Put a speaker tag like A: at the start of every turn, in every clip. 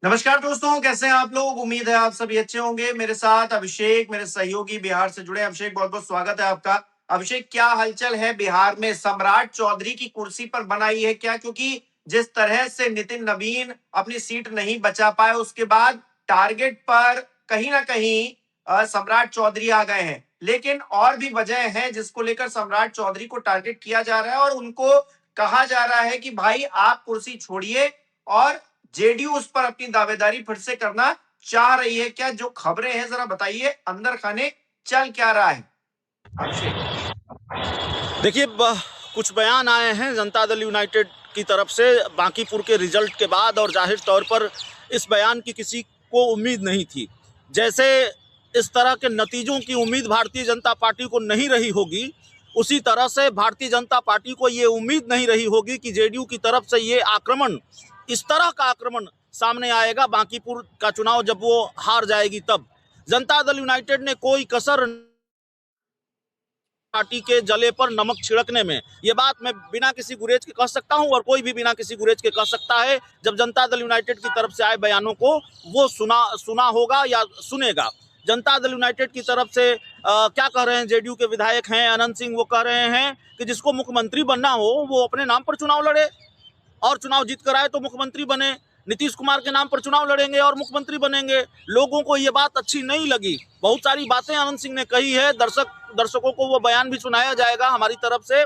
A: नमस्कार दोस्तों, कैसे हैं आप लोग। उम्मीद है आप सभी अच्छे होंगे। मेरे साथ अभिषेक, मेरे सहयोगी बिहार से जुड़े। अभिषेक, बहुत बहुत स्वागत है आपका। अभिषेक, क्या हलचल है बिहार में? सम्राट चौधरी की कुर्सी पर बनाई है क्या? क्योंकि जिस तरह से नितिन नवीन अपनी सीट नहीं बचा पाए, उसके बाद टारगेट पर कहीं ना कहीं सम्राट चौधरी आ गए हैं। लेकिन और भी वजह है जिसको लेकर सम्राट चौधरी को टारगेट किया जा रहा है और उनको कहा जा रहा है कि भाई आप कुर्सी छोड़िए, और जेडीयू उस पर अपनी दावेदारी फिर से करना चाह रही है क्या? जो खबरें हैं जरा बताइए, अंदर खाने चल क्या रहा है अभिषेक?
B: देखिए, कुछ बयान आए हैं जनता दल यूनाइटेड की तरफ से बांकीपुर के रिजल्ट के बाद, और जाहिर तौर पर इस बयान की किसी को उम्मीद नहीं थी। जैसे इस तरह के नतीजों की उम्मीद भारतीय जनता पार्टी को नहीं रही होगी, उसी तरह से भारतीय जनता पार्टी को ये उम्मीद नहीं रही होगी कि जेडीयू की तरफ से ये आक्रमण, इस तरह का आक्रमण सामने आएगा बांकीपुर का चुनाव जब वो हार जाएगी तब। जनता दल यूनाइटेड ने कोई कसर पार्टी के जले पर नमक छिड़कने में, ये बात मैं बिना किसी गुरेज के कह सकता हूं, और कोई भी बिना किसी गुरेज के कह सकता है जब जनता दल यूनाइटेड की तरफ से आए बयानों को वो सुना होगा या सुनेगा। जनता दल यूनाइटेड की तरफ से क्या कह रहे हैं? जेडीयू के विधायक हैं अनंत सिंह, वो कह रहे हैं कि जिसको मुख्यमंत्री बनना हो वो अपने नाम पर चुनाव लड़े और चुनाव जीत कर आए तो मुख्यमंत्री बने। नीतीश कुमार के नाम पर चुनाव लड़ेंगे और मुख्यमंत्री बनेंगे। लोगों को ये बात अच्छी नहीं लगी। बहुत सारी बातें अनंत सिंह ने कही है। दर्शकों को वो बयान भी सुनाया जाएगा हमारी तरफ से,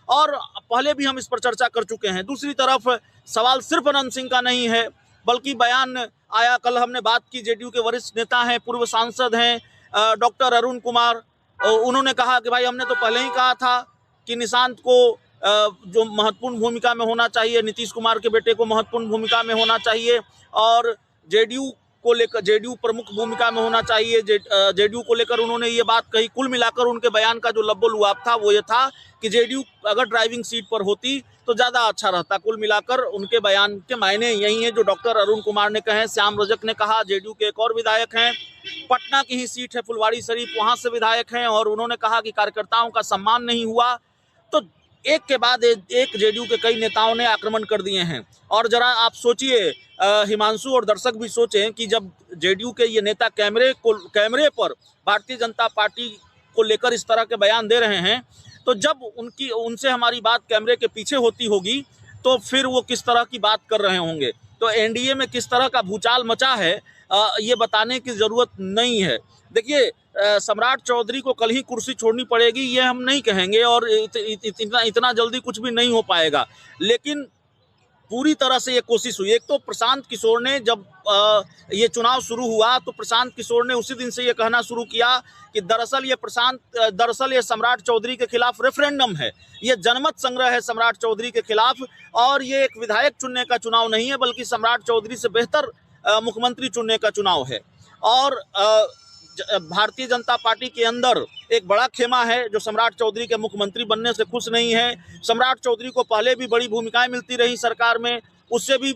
B: और पहले भी हम इस पर चर्चा कर चुके हैं। दूसरी तरफ सवाल सिर्फ अनंत सिंह का नहीं है, बल्कि बयान आया, कल हमने बात की, जेडीयू के वरिष्ठ नेता हैं, पूर्व सांसद हैं डॉक्टर अरुण कुमार। उन्होंने कहा कि भाई हमने तो पहले ही कहा था कि निशांत को जो महत्वपूर्ण भूमिका में होना चाहिए, नीतीश कुमार के बेटे को महत्वपूर्ण भूमिका में होना चाहिए, और जेडीयू को लेकर जेडीयू प्रमुख भूमिका में होना चाहिए। जेडीयू को लेकर उन्होंने ये बात कही। कुल मिलाकर उनके बयान का जो लब्बो लुआब था वो ये था कि जेडीयू अगर ड्राइविंग सीट पर होती तो ज़्यादा अच्छा रहता। कुल मिलाकर उनके बयान के मायने यही हैं जो डॉक्टर अरुण कुमार ने कहे। श्याम रजक ने कहा, जेडीयू के एक और विधायक हैं, पटना की ही सीट है फुलवाड़ी शरीफ, वहाँ से विधायक हैं, और उन्होंने कहा कि कार्यकर्ताओं का सम्मान नहीं हुआ। तो एक के बाद एक जेडीयू के कई नेताओं ने आक्रमण कर दिए हैं। और जरा आप सोचिए, हिमांशु और दर्शक भी सोचें कि जब जेडीयू के ये नेता कैमरे पर भारतीय जनता पार्टी को लेकर इस तरह के बयान दे रहे हैं, तो जब उनसे हमारी बात कैमरे के पीछे होती होगी तो फिर वो किस तरह की बात कर रहे होंगे। तो एनडीए में किस तरह का भूचाल मचा है ये बताने की ज़रूरत नहीं है। देखिए, सम्राट चौधरी को कल ही कुर्सी छोड़नी पड़ेगी ये हम नहीं कहेंगे, और इतना जल्दी कुछ भी नहीं हो पाएगा, लेकिन पूरी तरह से ये कोशिश हुई। एक तो प्रशांत किशोर ने जब ये चुनाव शुरू हुआ तो प्रशांत किशोर ने उसी दिन से ये कहना शुरू किया कि दरअसल ये सम्राट चौधरी के खिलाफ रेफरेंडम है, ये जनमत संग्रह है सम्राट चौधरी के खिलाफ, और ये एक विधायक चुनने का चुनाव नहीं है, बल्कि सम्राट चौधरी से बेहतर मुख्यमंत्री चुनने का चुनाव है। और भारतीय जनता पार्टी के अंदर एक बड़ा खेमा है जो सम्राट चौधरी के मुख्यमंत्री बनने से खुश नहीं है। सम्राट चौधरी को पहले भी बड़ी भूमिकाएं मिलती रही सरकार में, उससे भी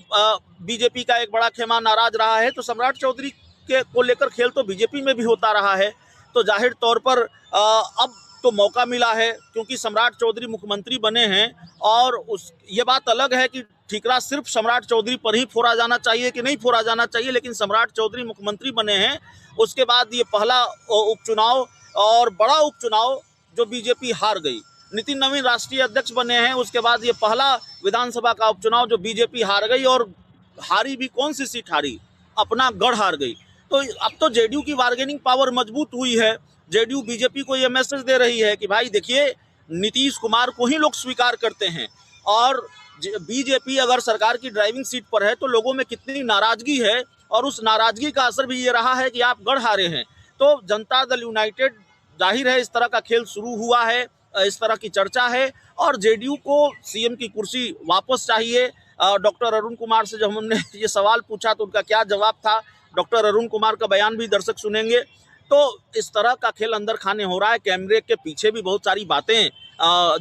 B: बीजेपी का एक बड़ा खेमा नाराज रहा है। तो सम्राट चौधरी के को लेकर खेल तो बीजेपी में भी होता रहा है। तो जाहिर तौर पर अब तो मौका मिला है, क्योंकि सम्राट चौधरी मुख्यमंत्री बने हैं, और ये बात अलग है कि ठीकरा सिर्फ सम्राट चौधरी पर ही फोड़ा जाना चाहिए कि नहीं फोड़ा जाना चाहिए, लेकिन सम्राट चौधरी मुख्यमंत्री बने हैं। उसके बाद ये पहला उपचुनाव और बड़ा उपचुनाव जो बीजेपी हार गई। नितिन नवीन राष्ट्रीय अध्यक्ष बने हैं, उसके बाद ये पहला विधानसभा का उपचुनाव जो बीजेपी हार गई, और हारी भी कौन सी सीट हारी? अपना गढ़ हार गई। तो अब तो जेडीयू की बार्गेनिंग पावर मजबूत हुई है। जेडीयू बीजेपी को ये मैसेज दे रही है कि भाई देखिए, नीतीश कुमार को ही लोग स्वीकार करते हैं, और बीजेपी अगर सरकार की ड्राइविंग सीट पर है तो लोगों में कितनी नाराजगी है, और उस नाराजगी का असर भी ये रहा है कि आप गढ़ हारे हैं। तो जनता दल यूनाइटेड, जाहिर है इस तरह का खेल शुरू हुआ है, इस तरह की चर्चा है, और जेडीयू को सीएम की कुर्सी वापस चाहिए। डॉक्टर अरुण कुमार से जब हमने ये सवाल पूछा तो उनका क्या जवाब था, डॉक्टर अरुण कुमार का बयान भी दर्शक सुनेंगे। तो इस तरह का खेल अंदर खाने हो रहा है। कैमरे के पीछे भी बहुत सारी बातें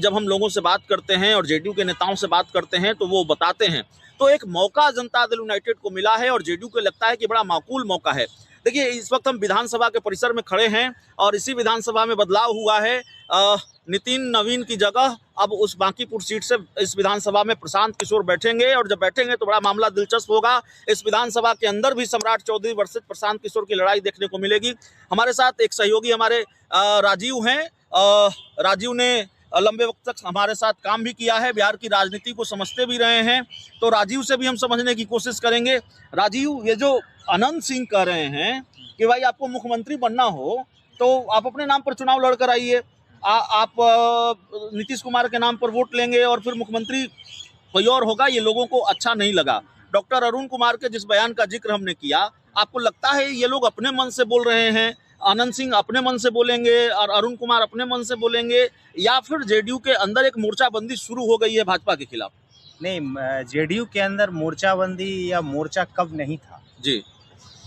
B: जब हम लोगों से बात करते हैं और जेडीयू के नेताओं से बात करते हैं तो वो बताते हैं। तो एक मौका जनता दल यूनाइटेड को मिला है, और जेडीयू को लगता है कि बड़ा माकूल मौका है। देखिए, इस वक्त हम विधानसभा के परिसर में खड़े हैं, और इसी विधानसभा में बदलाव हुआ है। नितिन नवीन की जगह अब उस बांकीपुर सीट से इस विधानसभा में प्रशांत किशोर बैठेंगे, और जब बैठेंगे तो बड़ा मामला दिलचस्प होगा। इस विधानसभा के अंदर भी सम्राट चौधरी वर्सेस प्रशांत किशोर की लड़ाई देखने को मिलेगी। हमारे साथ एक सहयोगी हमारे राजीव हैं। राजीव ने लंबे वक्त तक हमारे साथ काम भी किया है, बिहार की राजनीति को समझते भी रहे हैं, तो राजीव से भी हम समझने की कोशिश करेंगे। राजीव, ये जो अनंत सिंह कह रहे हैं कि भाई आपको मुख्यमंत्री बनना हो तो आप अपने नाम पर चुनाव लड़कर आइए, आप नीतीश कुमार के नाम पर वोट लेंगे और फिर मुख्यमंत्री कोई और होगा, ये लोगों को अच्छा नहीं लगा। डॉक्टर अरुण कुमार के जिस बयान का जिक्र हमने किया, आपको लगता है ये लोग अपने मन से बोल रहे हैं, अनंत सिंह अपने मन से बोलेंगे और अरुण कुमार अपने मन से बोलेंगे, या फिर जेडीयू के अंदर एक मोर्चाबंदी शुरू हो गई है भाजपा के खिलाफ?
C: नहीं, जेडीयू के अंदर मोर्चाबंदी या मोर्चा कब नहीं था
B: जी,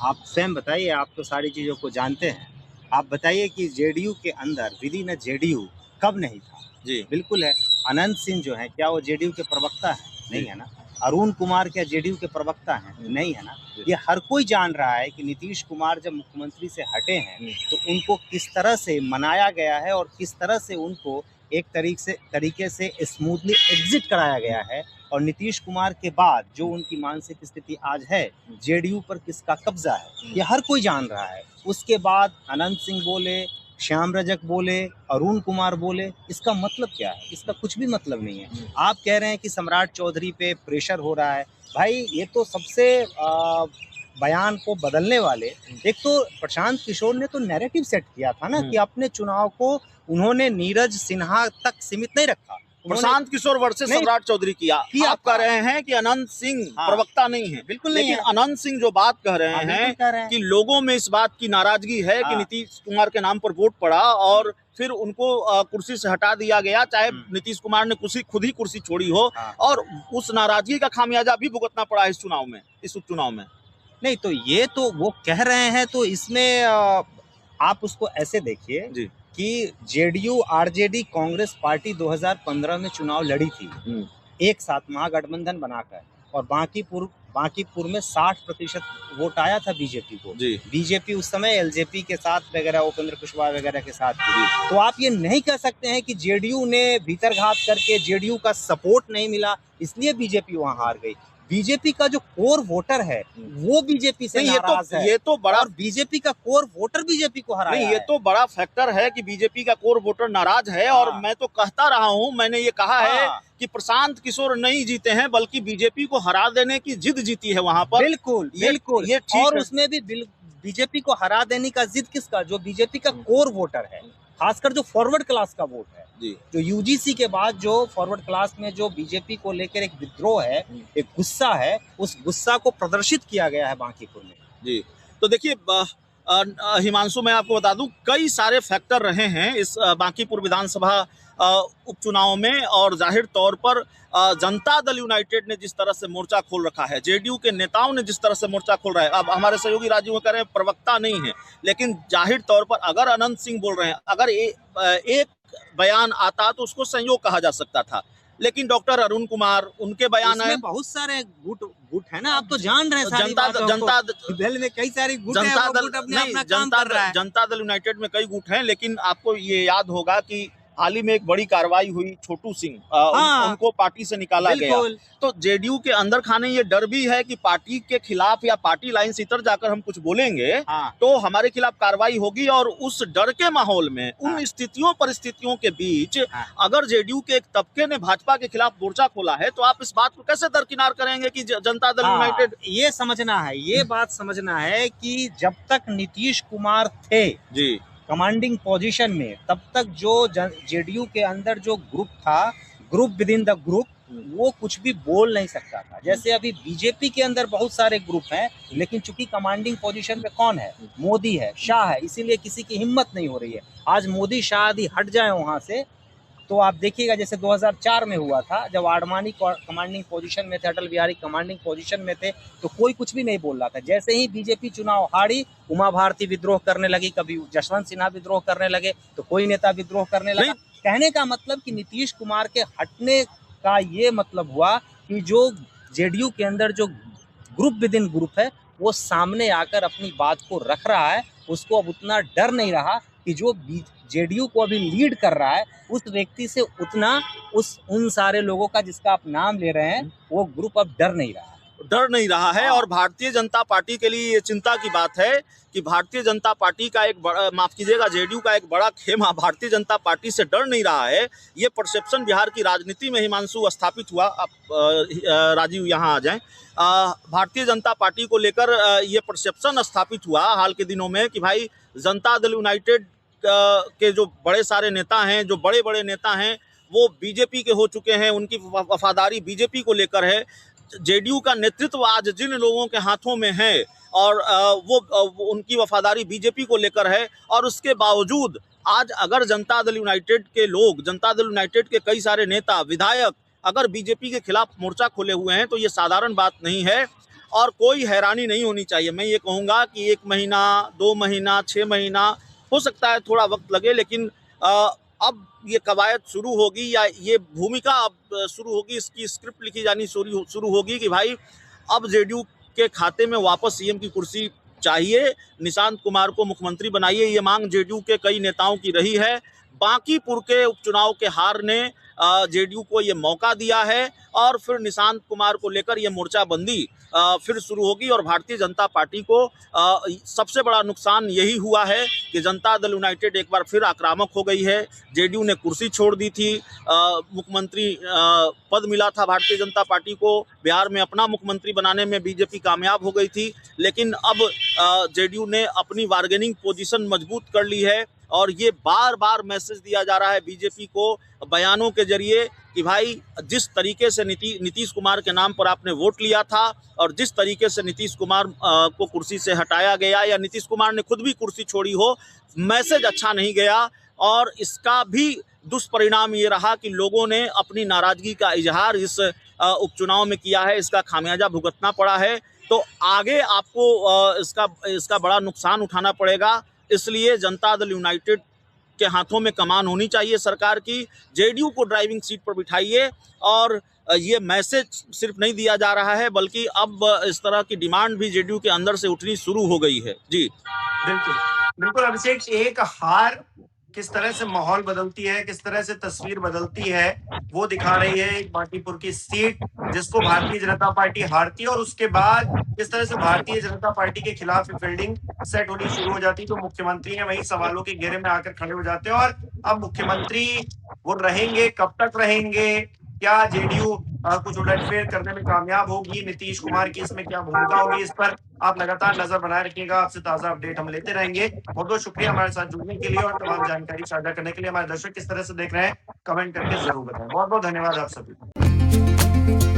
C: आप स्वयं बताइए, आप तो सारी चीज़ों को जानते हैं। आप बताइए कि जेडीयू के अंदर विद इन जेडीयू कब नहीं था?
B: जी,
C: बिल्कुल है। अनंत सिंह जो है, क्या वो जेडीयू के प्रवक्ता है? नहीं है ना। अरुण कुमार क्या जेडीयू के प्रवक्ता हैं? नहीं है ना। ये हर कोई जान रहा है कि नीतीश कुमार जब मुख्यमंत्री से हटे हैं तो उनको किस तरह से मनाया गया है और किस तरह से उनको एक तरीके से स्मूथली एग्जिट कराया गया है। और नीतीश कुमार के बाद जो उनकी मानसिक स्थिति आज है, जेडीयू पर किसका कब्जा है, ये हर कोई जान रहा है। उसके बाद अनंत सिंह बोले, श्याम रजक बोले, अरुण कुमार बोले, इसका मतलब क्या है? इसका कुछ भी मतलब नहीं है। आप कह रहे हैं कि सम्राट चौधरी पे प्रेशर हो रहा है, भाई ये तो सबसे बयान को बदलने वाले, एक तो प्रशांत किशोर ने तो नैरेटिव सेट किया था ना कि अपने चुनाव को उन्होंने नीरज सिन्हा तक सीमित नहीं रखा।
B: प्रशांत किशोर वर्सेस सम्राट चौधरी किया आप कह रहे हैं कि अनंत सिंह प्रवक्ता नहीं है?
C: बिल्कुल नहीं
B: लेकिन अनंत सिंह जो बात कह रहे हैं कि लोगों में इस बात की नाराजगी है कि नीतीश कुमार के नाम पर वोट पड़ा और फिर उनको कुर्सी से हटा दिया गया, चाहे नीतीश कुमार ने खुद ही कुर्सी छोड़ी हो, और उस नाराजगी का खामियाजा भी भुगतना पड़ा इस चुनाव में, इस उपचुनाव में।
C: नहीं, तो ये तो वो कह रहे हैं, तो इसमें आप उसको ऐसे देखिए कि जेडीयू आरजेडी कांग्रेस पार्टी 2015 में चुनाव लड़ी थी एक साथ महागठबंधन बनाकर, और बांकीपुर में 60% वोट आया था बीजेपी को। बीजेपी उस समय एलजेपी के साथ वगैरह, उपेंद्र कुशवाहा वगैरह के साथ थी। तो आप ये नहीं कह सकते हैं कि जेडीयू ने भीतरघात करके जेडीयू का सपोर्ट नहीं मिला इसलिए बीजेपी वहां हार गई। बीजेपी का जो कोर वोटर है वो बीजेपी से नाराज है।
B: ये तो बड़ा,
C: और बीजेपी का कोर वोटर बीजेपी को हराया
B: नहीं, ये तो बड़ा फैक्टर है कि बीजेपी का कोर वोटर नाराज है। और मैं तो कहता रहा हूं, मैंने ये कहा है कि प्रशांत किशोर नहीं जीते हैं बल्कि बीजेपी को हरा देने की जिद जीती है वहां पर।
C: बिल्कुल बिल्कुल, ये और उसमें भी बीजेपी को हरा देने का जिद किसका? जो बीजेपी का कोर वोटर है, खासकर जो फॉरवर्ड क्लास का वोट है, जो यूजीसी के बाद जो फॉरवर्ड क्लास में जो बीजेपी को लेकर एक विद्रोह है, एक गुस्सा है, उस गुस्सा को प्रदर्शित किया गया है बांकीपुर में।
B: जी, तो देखिए हिमांशु, मैं आपको बता दूं, कई सारे फैक्टर रहे हैं इस बांकीपुर विधानसभा उपचुनाव में, और जाहिर तौर पर जनता दल यूनाइटेड ने जिस तरह से मोर्चा खोल रखा है, जेडीयू के नेताओं ने जिस तरह से मोर्चा खोल रहा है। अब हमारे सहयोगी राजीव कह रहे हैं प्रवक्ता नहीं है, लेकिन जाहिर तौर पर अगर अनंत सिंह बोल रहे हैं, अगर एक बयान आता तो उसको संयोग कहा जा सकता था, लेकिन डॉक्टर अरुण कुमार, उनके बयान है,
C: बहुत सारे गुट है ना, आप तो जान रहे हैं
B: जनता
C: दल में कई सारी गुट है,
B: जनता दल यूनाइटेड में कई गुट हैं, लेकिन आपको ये याद होगा कि हाल ही में एक बड़ी कार्रवाई हुई, छोटू सिंह उनको पार्टी से निकाला गया। तो जेडीयू के अंदर खाने ये डर भी है कि पार्टी के खिलाफ या पार्टी लाइन से इतर जाकर हम कुछ बोलेंगे तो हमारे खिलाफ कार्रवाई होगी, और उस डर के माहौल में, उन स्थितियों परिस्थितियों के बीच अगर जेडीयू के एक तबके ने भाजपा के खिलाफ मोर्चा खोला है, तो आप इस बात को कैसे दरकिनार करेंगे कि जनता दल यूनाइटेड?
C: ये समझना है, ये बात समझना है कि जब तक नीतीश कुमार थे कमांडिंग पोजीशन में, तब तक जो जेडीयू के अंदर जो ग्रुप था, group with in the group, वो कुछ भी बोल नहीं सकता था। जैसे अभी बीजेपी के अंदर बहुत सारे ग्रुप हैं, लेकिन चूंकि कमांडिंग पोजीशन पे कौन है? मोदी है, शाह है, इसीलिए किसी की हिम्मत नहीं हो रही है। आज मोदी शाह यदि हट जाए वहां से, तो आप देखिएगा जैसे 2004 में हुआ था, जब आडवाणी कमांडिंग पोजीशन में थे, अटल बिहारी कमांडिंग पोजीशन में थे, तो कोई कुछ भी नहीं बोल रहा था। जैसे ही बीजेपी चुनाव हारी, उमा भारती विद्रोह करने लगी, कभी जसवंत सिन्हा विद्रोह करने लगे, तो कोई नेता विद्रोह करने लगा। कहने का मतलब कि नीतीश कुमार के हटने का ये मतलब हुआ कि जो जेडीयू के अंदर जो ग्रुप विद इन ग्रुप है, वो सामने आकर अपनी बात को रख रहा है, उसको अब उतना डर नहीं रहा कि जो जेडीयू को अभी लीड कर रहा है उस व्यक्ति से उतना उन सारे लोगों का जिसका आप नाम ले रहे हैं वो ग्रुप अब डर नहीं रहा है।
B: और भारतीय जनता पार्टी के लिए ये चिंता की बात है कि भारतीय जनता पार्टी का एक बड़ा, माफ कीजिएगा, जेडीयू का एक बड़ा खेमा भारतीय जनता पार्टी से डर नहीं रहा है। ये परसेप्शन बिहार की राजनीति में हिमांशु स्थापित हुआ। आप राजीव यहाँ आ जाएं। भारतीय जनता पार्टी को लेकर ये परसेप्शन स्थापित हुआ हाल के दिनों में कि भाई जनता दल यूनाइटेड के जो बड़े सारे नेता हैं, जो बड़े बड़े नेता हैं, वो बीजेपी के हो चुके हैं, उनकी वफादारी बीजेपी को लेकर है। जेडीयू का नेतृत्व आज जिन लोगों के हाथों में है और वो उनकी वफादारी बीजेपी को लेकर है, और उसके बावजूद आज अगर जनता दल यूनाइटेड के लोग, जनता दल यूनाइटेड के कई सारे नेता, विधायक अगर बीजेपी के खिलाफ मोर्चा खोले हुए हैं तो ये साधारण बात नहीं है और कोई हैरानी नहीं होनी चाहिए। मैं ये कहूँगा कि 1 महीना, 2 महीना, 6 महीना हो सकता है थोड़ा वक्त लगे, लेकिन अब ये कवायद शुरू होगी या ये भूमिका अब शुरू होगी, इसकी स्क्रिप्ट लिखी जानी शुरू होगी कि भाई अब जेडीयू के खाते में वापस सीएम की कुर्सी चाहिए, निशांत कुमार को मुख्यमंत्री बनाइए। ये मांग जेडीयू के कई नेताओं की रही है। बांकीपुर के उपचुनाव के हार ने जेडीयू को ये मौका दिया है और फिर निशांत कुमार को लेकर ये मोर्चाबंदी फिर शुरू होगी। और भारतीय जनता पार्टी को सबसे बड़ा नुकसान यही हुआ है कि जनता दल यूनाइटेड एक बार फिर आक्रामक हो गई है। जेडीयू ने कुर्सी छोड़ दी थी, मुख्यमंत्री पद मिला था भारतीय जनता पार्टी को, बिहार में अपना मुख्यमंत्री बनाने में बीजेपी कामयाब हो गई थी, लेकिन अब जेडीयू ने अपनी बार्गेनिंग पोजीशन मजबूत कर ली है और ये बार बार मैसेज दिया जा रहा है बीजेपी को बयानों के जरिए कि भाई जिस तरीके से नीतीश कुमार के नाम पर आपने वोट लिया था और जिस तरीके से नीतीश कुमार को कुर्सी से हटाया गया या नीतीश कुमार ने खुद भी कुर्सी छोड़ी हो, मैसेज अच्छा नहीं गया और इसका भी दुष्परिणाम ये रहा कि लोगों ने अपनी नाराजगी का इजहार इस उपचुनाव में किया है, इसका खामियाजा भुगतना पड़ा है। तो आगे आपको इसका बड़ा नुकसान उठाना पड़ेगा। इसलिए जनता दल यूनाइटेड के हाथों में कमान होनी चाहिए सरकार की, जेडीयू को ड्राइविंग सीट पर बिठाइए। और ये मैसेज सिर्फ नहीं दिया जा रहा है बल्कि अब इस तरह की डिमांड भी जेडीयू के अंदर से उठनी शुरू हो गई है। जी
A: बिल्कुल बिल्कुल अभिषेक, एक हार किस तरह से माहौल बदलती है, किस तरह से तस्वीर बदलती है, वो दिखा रही है एक बांकीपुर की सीट जिसको भारतीय जनता पार्टी हारती है और उसके बाद किस तरह से भारतीय जनता पार्टी के खिलाफ फील्डिंग सेट होनी शुरू हो जाती है। तो मुख्यमंत्री है वही सवालों के घेरे में आकर खड़े हो जाते हैं और अब मुख्यमंत्री वो रहेंगे, कब तक रहेंगे, क्या जेडीयू कुछ उलटफेर करने में कामयाब होगी, नीतीश कुमार की इसमें क्या भूमिका होगी, इस पर आप लगातार नजर बनाए रखिएगा। आपसे ताजा अपडेट हम लेते रहेंगे। बहुत बहुत शुक्रिया हमारे साथ जुड़ने के लिए और तमाम जानकारी साझा करने के लिए। हमारे दर्शक किस तरह से देख रहे हैं कमेंट करके जरूर बताएं। बहुत बहुत धन्यवाद आप सभी।